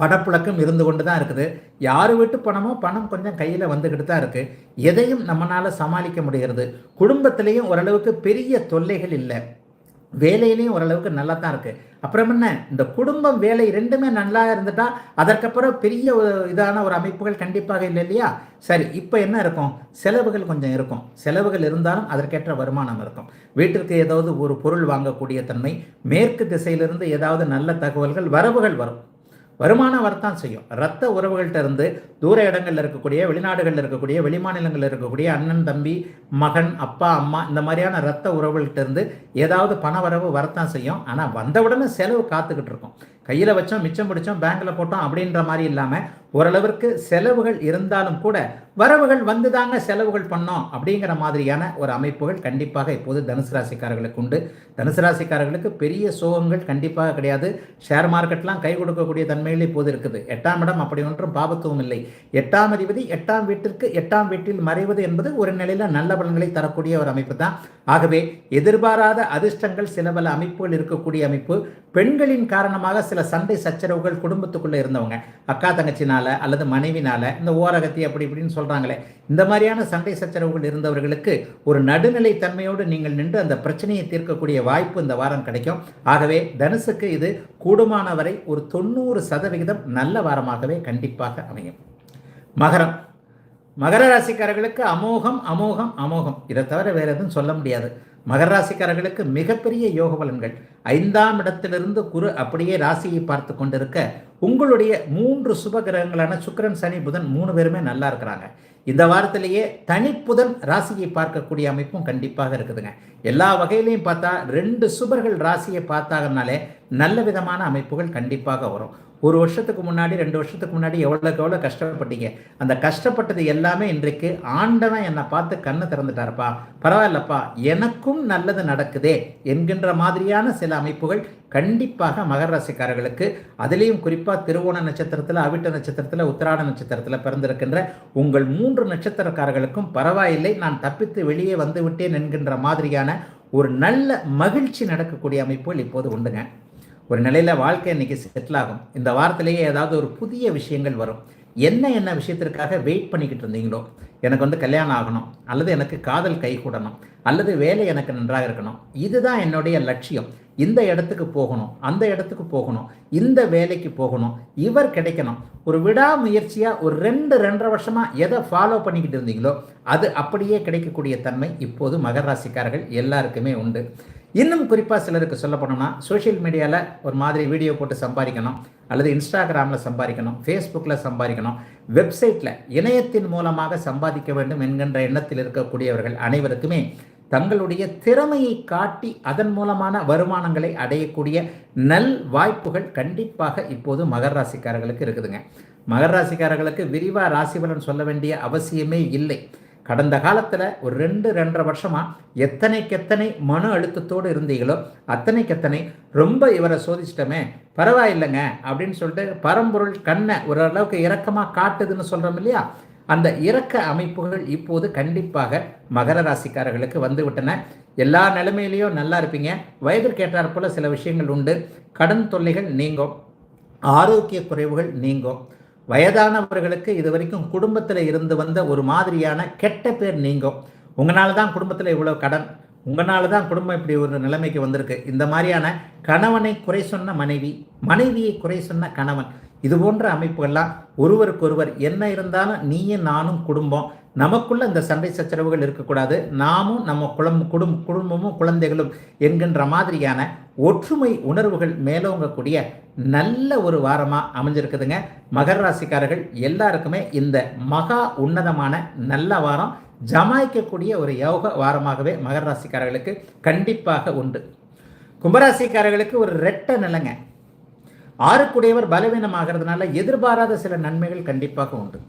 பணப்புழக்கம் இருந்து கொண்டு தான் இருக்குது. யார் வீட்டு பணம் கொஞ்சம் கையில் வந்துக்கிட்டு தான் இருக்குது. எதையும் நம்மளால் சமாளிக்க முடிகிறது. குடும்பத்திலையும் ஓரளவுக்கு பெரிய தொல்லைகள் இல்லை, வேலையிலையும் ஓரளவுக்கு நல்லா தான் இருக்குது. அப்புறம் என்ன, இந்த குடும்பம் வேலை 2மே நல்லா இருந்துட்டா அதற்கப்புறம் பெரிய இதான ஒரு அமைப்புகள் கண்டிப்பாக இல்லை இல்லையா. சரி, இப்போ என்ன இருக்கும், செலவுகள் கொஞ்சம் இருக்கும். செலவுகள் இருந்தாலும் அதற்கேற்ற வருமானம் இருக்கும். வீட்டிற்கு ஏதாவது ஒரு பொருள் வாங்கக்கூடிய தன்மை, மேற்கு திசையிலிருந்து ஏதாவது நல்ல தகவல்கள், வரவுகள் வரும். வருமானம் வரத்தான் செய்யும். இரத்த உறவுகள்கிட்ட இருந்து தூர இடங்களில் இருக்கக்கூடிய, வெளிநாடுகளில் இருக்கக்கூடிய, வெளிமாநிலங்களில் இருக்கக்கூடிய அண்ணன், தம்பி, மகன், அப்பா, அம்மா, இந்த மாதிரியான இரத்த உறவுகள்கிட்ட இருந்து ஏதாவது பண வரவு வரத்தான் செய்யும். ஆனால் வந்தவுடனே செலவு காத்துக்கிட்டு இருக்கும். கையில் வச்சோம், மிச்சம் பிடிச்சோம், பேங்க்கில் போட்டோம் அப்படின்ற மாதிரி இல்லாமல் ஓரளவிற்கு செலவுகள் இருந்தாலும் கூட வரவுகள் வந்துதாங்க செலவுகள் பண்ணோம் அப்படிங்கிற மாதிரியான ஒரு அமைப்புகள் கண்டிப்பாக இப்போது தனுசு ராசிக்காரர்களுக்கு உண்டு. தனுசு ராசிக்காரர்களுக்கு பெரிய சோகங்கள் கண்டிப்பாக கிடையாது. ஷேர் மார்க்கெட்லாம் கை கொடுக்கக்கூடிய தன்மையில் இப்போது இருக்குது. 8ஆம் இடம் அப்படி ஒன்றும் பாபத்துவம் இல்லை. 8ஆம் அதிபதி 8ஆம் வீட்டிற்கு 8ஆம் வீட்டில் மறைவது என்பது ஒரு நிலையில் நல்ல பலன்களை தரக்கூடிய ஒரு அமைப்பு தான். ஆகவே எதிர்பாராத அதிர்ஷ்டங்கள், சில பல அமைப்புகள் இருக்கக்கூடிய அமைப்பு. பெண்களின் காரணமாக சில சண்டை சச்சரவுகள் குடும்பத்துக்குள்ளே இருந்தவங்க, அக்கா தங்கச்சினால அல்லது மனைவினால, இந்த ஓரகத்தி அப்படி இப்படின்னு சொல்கிறாங்களே, இந்த மாதிரியான சண்டை சச்சரவுகள் இருந்தவர்களுக்கு ஒரு நடுநிலை தன்மையோடு நீங்கள் நின்று அந்த பிரச்சனையை தீர்க்கக்கூடிய வாய்ப்பு இந்த வாரம் கிடைக்கும். ஆகவே தனுசுக்கு இது கூடுமானவரை ஒரு 90% நல்ல வாரமாகவே கண்டிப்பாக அமையும். மகர ராசிக்காரர்களுக்கு அமோகம். இதை தவிர வேற எதுவும் சொல்ல முடியாது. மகர ராசிக்காரர்களுக்கு மிகப்பெரிய யோக பலன்கள். 5ஆம் இடத்திலிருந்து குரு அப்படியே ராசியை பார்த்து கொண்டிருக்க உங்களுடைய 3 சுப கிரகங்களான சுக்கிரன், சனி, புதன் 3 பேருமே நல்லா இருக்கிறாங்க. இந்த வாரத்திலேயே தனிப்புதன் ராசியை பார்க்கக்கூடிய அமைப்பும் கண்டிப்பாக இருக்குதுங்க. எல்லா வகையிலையும் பார்த்தா 2 சுபர்கள் ராசியை பார்த்தாங்கனாலே நல்ல விதமான அமைப்புகள் கண்டிப்பாக வரும். ஒரு வருஷத்துக்கு முன்னாடி, 2 வருஷத்துக்கு முன்னாடி எவ்வளோ கஷ்டப்பட்டீங்க, அந்த கஷ்டப்பட்டது எல்லாமே இன்றைக்கு ஆண்டவன் என்னை பார்த்து கண்ணை திறந்துட்டாருப்பா, பரவாயில்லப்பா, எனக்கும் நல்லது நடக்குதே என்கின்ற மாதிரியான சில அமைப்புகள் கண்டிப்பாக மகர ராசிக்காரர்களுக்கு, அதுலேயும் குறிப்பாக திருவோண நட்சத்திரத்தில், அவிட்ட நட்சத்திரத்தில், உத்திராட நட்சத்திரத்தில் பிறந்திருக்கின்ற உங்கள் 3 நட்சத்திரக்காரர்களுக்கும் பரவாயில்லை, நான் தப்பித்து வெளியே வந்து விட்டேன் என்கின்ற மாதிரியான ஒரு நல்ல மகிழ்ச்சி நடக்கக்கூடிய அமைப்புகள் இப்போது உண்டுங்க. ஒரு நிலையில் வாழ்க்கை இன்னைக்கு செட்டில் ஆகும். இந்த வாரத்திலேயே ஏதாவது ஒரு புதிய விஷயங்கள் வரும். என்ன விஷயத்திற்காக வெயிட் பண்ணிக்கிட்டு இருந்தீங்களோ, எனக்கு கல்யாணம் ஆகணும், அல்லது எனக்கு காதல் கை கூடணும், அல்லது வேலை எனக்கு நன்றாக இருக்கணும், இதுதான் என்னுடைய லட்சியம், இந்த இடத்துக்கு போகணும், அந்த இடத்துக்கு போகணும், இந்த வேலைக்கு போகணும், இவர் கிடைக்கணும், ஒரு விடாமுயற்சியாக ஒரு 2-2.5 வருஷமாக எதை ஃபாலோ பண்ணிக்கிட்டு இருந்தீங்களோ அது அப்படியே கிடைக்கக்கூடிய தன்மை இப்போது மகர ராசிக்காரர்கள் எல்லாருக்குமே உண்டு. இன்னும் குறிப்பாக சிலருக்கு சொல்ல போனோம்னா, சோஷியல் மீடியாவில் ஒரு மாதிரி வீடியோ போட்டு சம்பாதிக்கணும், அல்லது இன்ஸ்டாகிராமில் சம்பாதிக்கணும், ஃபேஸ்புக்கில் சம்பாதிக்கணும், வெப்சைட்டில் இணையத்தின் மூலமாக சம்பாதிக்க வேண்டும் என்கின்ற எண்ணத்தில் இருக்கக்கூடியவர்கள் அனைவருக்குமே தங்களுடைய திறமையை காட்டி அதன் மூலமான வருமானங்களை அடையக்கூடிய நல் வாய்ப்புகள் கண்டிப்பாக இப்போது மகர ராசிக்காரர்களுக்கு இருக்குதுங்க. மகர ராசிக்காரர்களுக்கு விரிவாக ராசி பலன் சொல்ல வேண்டிய அவசியமே இல்லை. கடந்த காலத்தில் ஒரு 2-2.5 வருஷமாக எத்தனை மன அழுத்தத்தோடு இருந்தீங்களோ அத்தனை ரொம்ப இவரை சோதிச்சிட்டமே, பரவாயில்லைங்க அப்படின்னு சொல்லிட்டு பரம்பொருள் கண்ணை ஓரளவுக்கு இரக்கமாக காட்டுதுன்னு சொல்கிறோம் இல்லையா, அந்த இரக்க அமைப்புகள் இப்போது கண்டிப்பாக மகர ராசிக்காரர்களுக்கு வந்து விட்டன. எல்லா நிலைமையிலையும் நல்லா இருப்பீங்க. வயதிற்கு ஏற்றாற் போல சில விஷயங்கள் உண்டு. கடன் தொல்லைகள் நீங்கும், ஆரோக்கிய குறைவுகள் நீங்கும். வயதானவர்களுக்கு இது வரைக்கும் குடும்பத்தில் இருந்து வந்த ஒரு மாதிரியான கெட்ட பேர் நீங்கும். உங்களால தான் குடும்பத்தில் இவ்வளோ கடன், உங்களால தான் குடும்பம் இப்படி ஒரு நிலைமைக்கு வந்திருக்கு. இந்த மாதிரியான கணவனை குறை சொன்ன மனைவி, மனைவியை குறை சொன்ன கணவன், இது போன்ற அமைப்புகள்லாம் ஒருவருக்கொருவர் என்ன இருந்தாலும் நீயும் நானும் குடும்பம், நமக்குள்ள இந்த சண்டை சச்சரவுகள் இருக்கக்கூடாது, நாமும் நம்ம குடும்பமும் குழந்தைகளும் என்கின்ற மாதிரியான ஒற்றுமை உணர்வுகள் மேலோங்கக்கூடிய நல்ல ஒரு வாரமாக அமைஞ்சிருக்குதுங்க. மகர ராசிக்காரர்கள் எல்லாருக்குமே இந்த மகா உன்னதமான நல்ல வாரம் ஜமாய்க்கக்கூடிய ஒரு யோக வாரமாகவே மகர ராசிக்காரர்களுக்கு கண்டிப்பாக உண்டு. கும்பராசிக்காரர்களுக்கு ஒரு ரெட்ட நிலைங்க. ஆறுக்குடையவர் பலவீனமாகிறதுனால எதிர்பாராத சில நன்மைகள் கண்டிப்பாக உண்டு.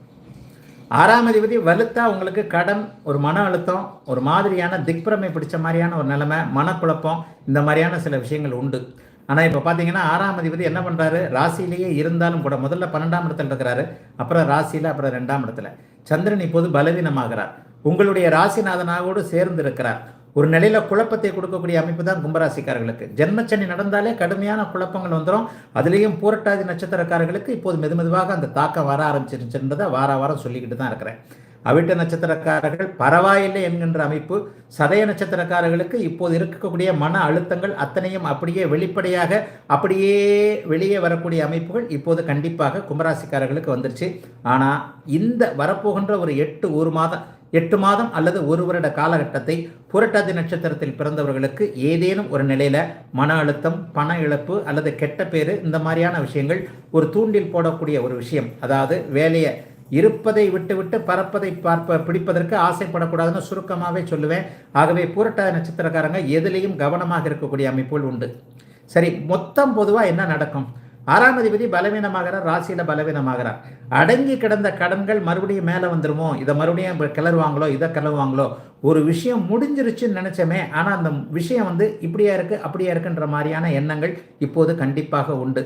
6ஆம் அதிபதி வலுத்தா உங்களுக்கு கடன், ஒரு மன அழுத்தம், ஒரு மாதிரியான திக்பிரமை பிடிச்ச மாதிரியான ஒரு நிலைமை, மனக்குழப்பம், இந்த மாதிரியான சில விஷயங்கள் உண்டு. ஆனால் இப்போ பார்த்தீங்கன்னா 6ஆம் அதிபதி என்ன பண்ணுறாரு, ராசியிலேயே இருந்தாலும் கூட முதல்ல 12ஆம் இடத்துல இருக்கிறாரு, அப்புறம் ராசியில், அப்புறம் 2ஆம் இடத்துல. சந்திரன் இப்போது பலவீனமாகிறார், உங்களுடைய ராசிநாதனாவோடு சேர்ந்து இருக்கிறார். ஒரு நிலையில குழப்பத்தை கொடுக்கக்கூடிய அமைப்பு தான் கும்பராசிக்காரர்களுக்கு. ஜென்மச்சனி நடந்தாலே கடுமையான குழப்பங்கள் வந்துடும். அதுலேயும் பூரட்டாதி நட்சத்திரக்காரர்களுக்கு இப்போது மெதுமெதுவாக அந்த தாக்கம் வர ஆரம்பிச்சிருச்சுன்றதை வாரம் சொல்லிக்கிட்டு தான் இருக்கிறேன். அவிட்ட நட்சத்திரக்காரர்கள் பரவாயில்லை என்கின்ற அமைப்பு. சதய நட்சத்திரக்காரர்களுக்கு இப்போது இருக்கக்கூடிய மன அழுத்தங்கள் அத்தனையும் அப்படியே வெளிப்படையாக அப்படியே வெளியே வரக்கூடிய அமைப்புகள் இப்போது கண்டிப்பாக கும்பராசிக்காரர்களுக்கு வந்துருச்சு. ஆனால் இந்த வரப்போகின்ற ஒரு 8 மாதம் அல்லது 1 வருட காலகட்டத்தை புரட்டாதி நட்சத்திரத்தில் பிறந்தவர்களுக்கு ஏதேனும் ஒரு நிலையில மன அழுத்தம், பண இழப்பு அல்லது கெட்ட பேரு, இந்த மாதிரியான விஷயங்கள் ஒரு தூண்டில் போடக்கூடிய ஒரு விஷயம். அதாவது வேலையை இருப்பதை விட்டு பறப்பதை பிடிப்பதற்கு ஆசைப்படக்கூடாதுன்னு சுருக்கமாகவே சொல்லுவேன். ஆகவே பூரட்டாதி நட்சத்திரக்காரங்க எதிலையும் கவனமாக இருக்கக்கூடிய அமைப்புகள் உண்டு. சரி, மொத்தம் பொதுவாக என்ன நடக்கும்? 6ஆம் அதிபதி பலவீனமாகிறார், ராசியில் பலவீனமாகிறார். அடங்கி கிடந்த கடன்கள் மறுபடியும் மேலே வந்துருமோ, இதை மறுபடியும் கிளறுவாங்களோ, இதை கிளறுவாங்களோ, ஒரு விஷயம் முடிஞ்சிருச்சுன்னு நினச்சோமே, ஆனால் அந்த விஷயம் இப்படியா இருக்குது அப்படியா இருக்குன்ற மாதிரியான எண்ணங்கள் இப்போது கண்டிப்பாக உண்டு.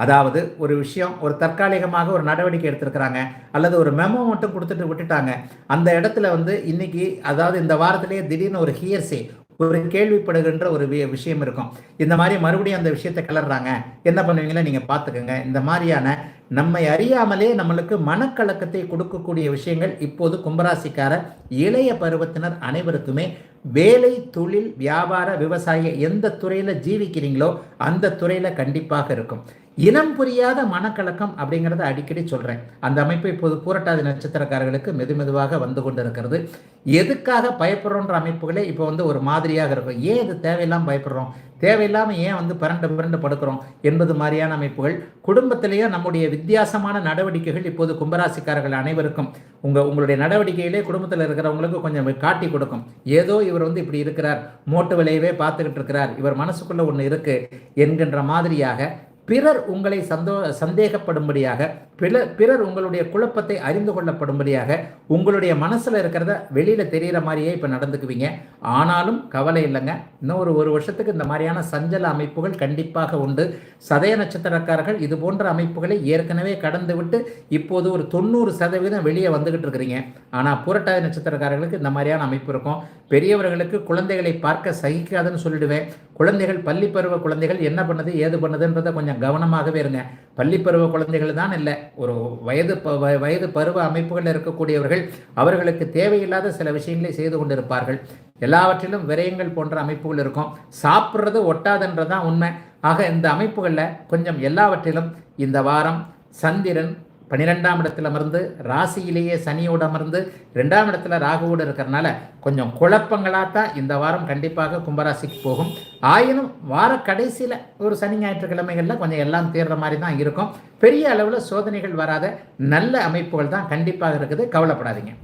அதாவது ஒரு விஷயம் ஒரு தற்காலிகமாக ஒரு நடவடிக்கை எடுத்திருக்கிறாங்க, அல்லது ஒரு மெமோ மட்டும் கொடுத்துட்டு விட்டுட்டாங்க. அந்த இடத்துல இன்னைக்கு, அதாவது இந்த வாரத்திலேயே திடீர்னு ஒரு ஹியர்சே, ஒரு கேள்விப்படுகின்ற ஒரு விஷயம் இருக்கும். இந்த மாதிரி மறுபடியும் அந்த விஷயத்தை கிளறாங்க, என்ன பண்ணுவீங்களா நீங்கள் பார்த்துக்கோங்க. இந்த மாதிரியான நம்மை அறியாமலே நம்மளுக்கு மனக்கலக்கத்தை கொடுக்கக்கூடிய விஷயங்கள் இப்போது கும்பராசிக்கார இளைய பருவத்தினர் அனைவருக்குமே வேலை, தொழில், வியாபார, விவசாய எந்த துறையில் ஜீவிக்கிறீங்களோ அந்த துறையில் கண்டிப்பாக இருக்கும். இனம் புரியாத மனக்கலக்கம் அப்படிங்கிறத அடிக்கடி சொல்கிறேன். அந்த அமைப்பு இப்போது பூரட்டாதி நட்சத்திரக்காரர்களுக்கு மெதுவாக வந்து கொண்டு இருக்கிறது. எதுக்காக பயப்படுறோன்ற அமைப்புகளே இப்போ ஒரு மாதிரியாக இருக்கும். ஏன் இது தேவையில்லாமல் பயப்படுறோம், தேவையில்லாமல் ஏன் பிறண்டு படுக்கிறோம் என்பது மாதிரியான அமைப்புகள். குடும்பத்திலேயே நம்முடைய வித்தியாசமான நடவடிக்கைகள் இப்போது கும்பராசிக்காரர்கள் அனைவருக்கும் உங்களுடைய நடவடிக்கையிலே குடும்பத்தில் இருக்கிறவங்களுக்கு கொஞ்சம் காட்டி கொடுக்கும். ஏதோ இவர் இப்படி இருக்கிறார், மோட்டு விளையவே பார்த்துக்கிட்டு இருக்கிறார், இவர் மனசுக்குள்ள ஒன்று இருக்கு என்கின்ற மாதிரியாக பிறர் உங்களை சந்தேகப்படும்படியாக, பிறர் உங்களுடைய குழப்பத்தை அறிந்து கொள்ளப்படும்படியாக உங்களுடைய மனசில் இருக்கிறத வெளியில் தெரிகிற மாதிரியே இப்போ நடந்துக்குவீங்க. ஆனாலும் கவலை இல்லைங்க, இன்னும் ஒரு வருஷத்துக்கு இந்த மாதிரியான சஞ்சல அமைப்புகள் கண்டிப்பாக உண்டு. சதய நட்சத்திரக்காரர்கள் இது போன்ற அமைப்புகளை ஏற்கனவே கடந்து விட்டு இப்போது ஒரு 90% வெளியே வந்துக்கிட்டு இருக்கிறீங்க. ஆனால் புரட்டாதி நட்சத்திரக்காரர்களுக்கு இந்த மாதிரியான அமைப்பு இருக்கும். பெரியவர்களுக்கு குழந்தைகளை பார்க்க சகிக்காதுன்னு சொல்லிடுவேன். குழந்தைகள், பள்ளி பருவ குழந்தைகள் என்ன பண்ணுது ஏது பண்ணுதுன்றதை கொஞ்சம் கவனமாகவே இருங்க. பள்ளி பருவ குழந்தைகள் தான் இல்லை, ஒரு வயது பருவ அமைப்புகளில் இருக்கக்கூடியவர்கள் அவர்களுக்கு தேவையில்லாத சில விஷயங்களை செய்து கொண்டிருப்பார்கள். எல்லாவற்றிலும் விரயங்கள் போன்ற அமைப்புகள் இருக்கும். சாப்பிட்றது ஒட்டாதுன்றதான் உண்மை. ஆக இந்த அமைப்புகளில் கொஞ்சம் எல்லாவற்றிலும் இந்த வாரம் சந்திரன் 12ஆம் இடத்துல அமர்ந்து ராசியிலேயே சனியோடு அமர்ந்து 2ஆம் இடத்துல ராகுவோடு இருக்கிறனால கொஞ்சம் குழப்பங்களாக தான் இந்த வாரம் கண்டிப்பாக கும்பராசிக்கு போகும். ஆயினும் வார கடைசியில் ஒரு சனி ஞாயிற்றுக்கிழமைகளில் கொஞ்சம் எல்லாம் தேர்ற மாதிரி தான் இருக்கும். பெரிய அளவில் சோதனைகள் வராத நல்ல அமைப்புகள் தான் கண்டிப்பாக இருக்குது, கவலைப்படாதீங்க.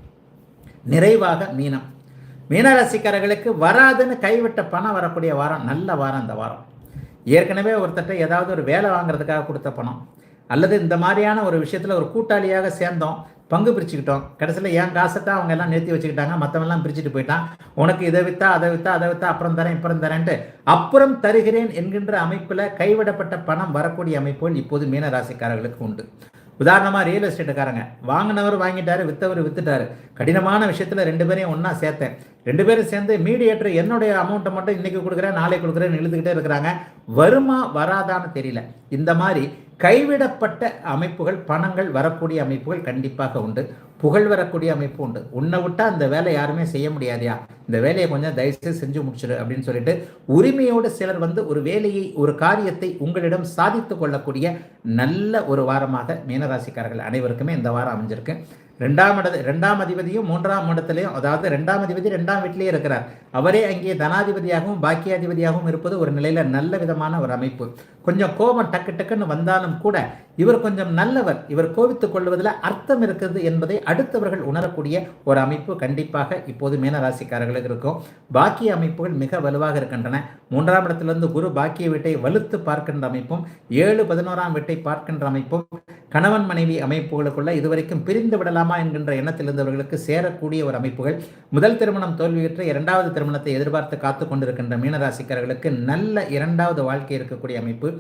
நிறைவாக மீனராசிக்காரர்களுக்கு வராதுன்னு கைவிட்ட பணம் வரக்கூடிய வாரம், நல்ல வாரம் இந்த வாரம். ஏற்கனவே ஒருத்தட்ட ஏதாவது ஒரு வேலை வாங்குறதுக்காக கொடுத்த பணம், அல்லது இந்த மாதிரியான ஒரு விஷயத்தில் ஒரு கூட்டாளியாக சேர்ந்தோம், பங்கு பிரிச்சுக்கிட்டோம். கடைசியில் என் காசை தான் அவங்க எல்லாம் நிறுத்தி வச்சுக்கிட்டாங்க, மற்றவெல்லாம் பிரிச்சுட்டு போயிட்டான். உனக்கு இதை விற்றா அதை விற்றா அதை விற்றா அப்புறம் தரேன் இப்புறம் தரேன்ட்டு அப்புறம் தருகிறேன் என்கின்ற அமைப்பில் கைவிடப்பட்ட பணம் வரக்கூடிய அமைப்புகள் இப்போது மீனராசிக்காரர்களுக்கு உண்டு. உதாரணமாக ரியல் எஸ்டேட்டுக்காரங்க, வாங்கினவர் வாங்கிட்டாரு, விற்றவர் விற்றுட்டாரு. கடினமான விஷயத்தில் 2 பேரையும் ஒன்றா சேர்த்தேன். 2 பேரும் சேர்ந்து மீடியேட்டர் என்னுடைய அமௌண்ட்டை மட்டும் இன்றைக்கி கொடுக்குறேன் நாளைக்கு கொடுக்குறேன்னு இழுத்துக்கிட்டே இருக்கிறாங்க. வருமா வராதான்னு தெரியல. இந்த மாதிரி கைவிடப்பட்ட அமைப்புகள், பணங்கள் வரக்கூடிய அமைப்புகள் கண்டிப்பாக உண்டு. புகழ் வரக்கூடிய அமைப்பு உண்டு. உன்னை விட்டால் அந்த வேலை யாருமே செய்ய முடியாதியா, இந்த வேலையை கொஞ்சம் தயவுசெய்து செஞ்சு முடிச்சிடு அப்படின்னு சொல்லிட்டு உரிமையோடு சிலர் ஒரு வேலையை, ஒரு காரியத்தை உங்களிடம் சாதித்து கொள்ளக்கூடிய நல்ல ஒரு வாரமாக மீனராசிக்காரர்கள் அனைவருக்குமே இந்த வாரம் அமைஞ்சிருக்கு. 2ஆம் அதிபதியும் 3ஆம் இடத்திலையும், அதாவது 2ஆம் அதிபதி 2ஆம் வீட்டிலேயே இருக்கிறார். அவரே அங்கே தனாதிபதியாகவும் பாக்கியாதிபதியாகவும் இருப்பது ஒரு நிலையில் நல்ல விதமான ஒரு அமைப்பு. கொஞ்சம் கோபம் டக்கு டக்குன்னு வந்தாலும் கூட இவர் கொஞ்சம் நல்லவர், இவர் கோபித்துக் கொள்வதில் அர்த்தம் இருக்கிறது என்பதை அடுத்தவர்கள் உணரக்கூடிய ஒரு அமைப்பு கண்டிப்பாக இப்போது மீனராசிக்காரர்களுக்கு இருக்கும். பாக்கிய அமைப்புகள் மிக வலுவாக இருக்கின்றன. 3ஆம் இடத்திலிருந்து குரு பாக்கிய வீட்டை வலுத்து பார்க்கின்ற அமைப்பும் 7, 11ஆம் வீட்டை பார்க்கின்ற அமைப்பும் கணவன் மனைவி அமைப்புகளுக்குள்ள இதுவரைக்கும் பிரிந்து விடலாமா என்கின்ற எண்ணத்தில் இருந்தவர்களுக்கு சேரக்கூடிய ஒரு அமைப்புகள். முதல் திருமணம் தோல்வியுற்ற 2வது திருமணத்தை எதிர்பார்த்து காத்து கொண்டிருக்கின்ற மீனராசிக்காரர்களுக்கு நல்ல 2வது வாழ்க்கை இருக்கக்கூடிய அமைப்பு.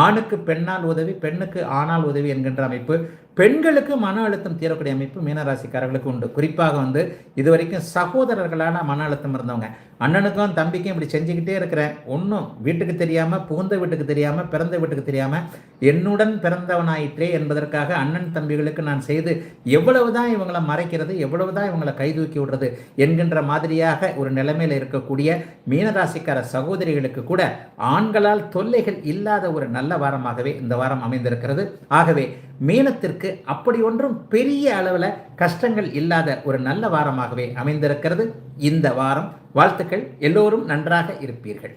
ஆணுக்கு பெண்ணால் உதவி, பெண்ணுக்கு ஆணால் உதவி என்கின்ற அமைப்பு. பெண்களுக்கு மன அழுத்தம் தீரக்கூடிய அமைப்பு மீனராசிக்காரர்களுக்கு உண்டு. குறிப்பாக இதுவரைக்கும் சகோதரர்களான மன அழுத்தம் இருந்தவங்க, அண்ணனுக்கும் தம்பிக்கும் இப்படி செஞ்சுக்கிட்டே இருக்கிறேன், ஒன்றும் வீட்டுக்கு தெரியாமல், புகுந்த வீட்டுக்கு தெரியாமல், பிறந்த வீட்டுக்கு தெரியாமல், என்னுடன் பிறந்தவனாயிற்றே என்பதற்காக அண்ணன் தம்பிகளுக்கு நான் செய்து எவ்வளவுதான் இவங்களை மறைக்கிறது, எவ்வளவுதான் இவங்களை கைதூக்கி விடுறது என்கின்ற மாதிரியாக ஒரு நிலைமையில் இருக்கக்கூடிய மீனராசிக்கார சகோதரிகளுக்கு கூட ஆண்களால் தொல்லைகள் இல்லாத ஒரு நல்ல வாரமாகவே இந்த வாரம் அமைந்திருக்கிறது. ஆகவே மீனத்திற்கு அப்படி ஒன்றும் பெரிய அளவில் கஷ்டங்கள் இல்லாத ஒரு நல்ல வாரமாகவே அமைந்திருக்கிறது இந்த வாரம். வாழ்த்துக்கள், எல்லோரும் நன்றாக இருப்பீர்கள்.